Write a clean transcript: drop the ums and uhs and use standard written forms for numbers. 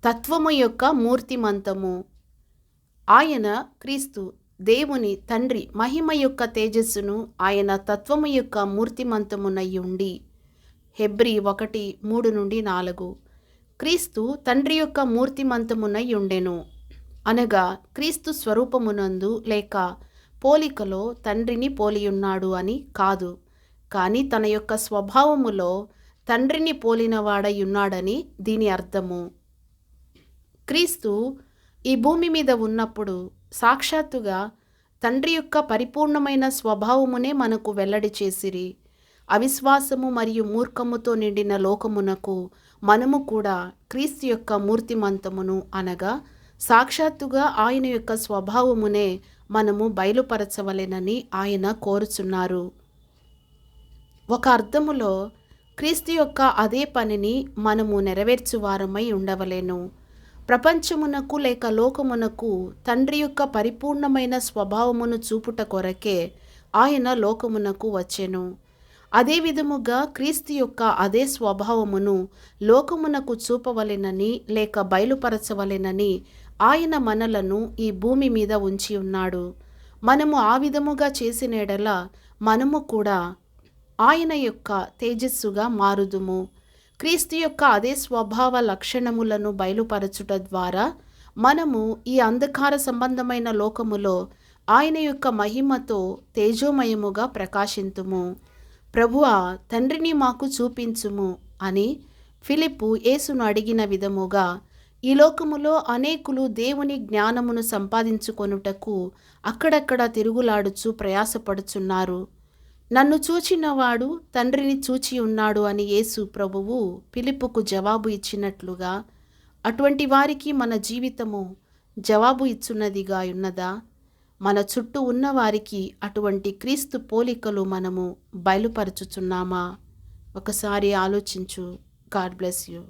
తత్వము యొక్క మూర్తిమంతము. ఆయన క్రీస్తు దేవుని తండ్రి మహిమ యొక్క తేజస్సును ఆయన తత్వము యొక్క మూర్తిమంతమునయ్యుండి. హెబ్రీ 1:3-4. క్రీస్తు తండ్రి యొక్క మూర్తిమంతమునయ్యుండెను. అనగా క్రీస్తు స్వరూపమునందు లేక పోలికలో తండ్రిని పోలియున్నాడు అని కాదు, కానీ తన యొక్క స్వభావములో తండ్రిని పోలినవాడయున్నాడని దీని అర్థము. క్రీస్తు ఈ భూమి మీద ఉన్నప్పుడు సాక్షాత్తుగా తండ్రి యొక్క పరిపూర్ణమైన స్వభావమునే మనకు వెల్లడి చేసిరి. అవిశ్వాసము మరియు మూర్ఖముతో నిండిన లోకమునకు మనము కూడా క్రీస్తు యొక్క మూర్తిమంతమును అనగా సాక్షాత్తుగా ఆయన యొక్క స్వభావమునే మనము బయలుపరచవలెనని ఆయన కోరుచున్నారు. ఒక అర్థములో క్రీస్తు యొక్క అదే పనిని మనము నెరవేర్చువారమై ఉండవలెను. ప్రపంచమునకు లేక లోకమునకు తండ్రి యొక్క పరిపూర్ణమైన స్వభావమును చూపుట కొరకే ఆయన లోకమునకు వచ్చెను. అదే విధముగా క్రీస్తు యొక్క అదే స్వభావమును లోకమునకు చూపవలెనని లేక బయలుపరచవలెనని ఆయన మనలను ఈ భూమి మీద ఉంచి ఉన్నాడు. మనము ఆ విధముగా చేసిన యెడల మనము కూడా ఆయన యొక్క తేజస్సుగా మారుదుము. క్రీస్తు యొక్క అదే స్వభావ లక్షణములను బయలుపరచుట ద్వారా మనము ఈ అంధకార సంబంధమైన లోకములో ఆయన యొక్క మహిమతో తేజోమయముగా ప్రకాశింతుము. ప్రభువా, తండ్రిని మాకు చూపించుము అని ఫిలిప్పు యేసును అడిగిన విధముగా ఈ లోకములో అనేకులు దేవుని జ్ఞానమును సంపాదించుకొనుటకు అక్కడక్కడ తిరుగులాడుచు ప్రయాసపడుచున్నారు. నన్ను చూచినవాడు తండ్రిని చూచి ఉన్నాడు అని యేసు ప్రభువు ఫిలిప్పుకు జవాబు ఇచ్చినట్లుగా అటువంటి వారికి మన జీవితము జవాబు ఇచ్చున్నదిగా ఉన్నదా? మన చుట్టూ ఉన్నవారికి అటువంటి క్రీస్తు పోలికలు మనము బయలుపరచుచున్నామా? ఒకసారి ఆలోచించు. God bless you.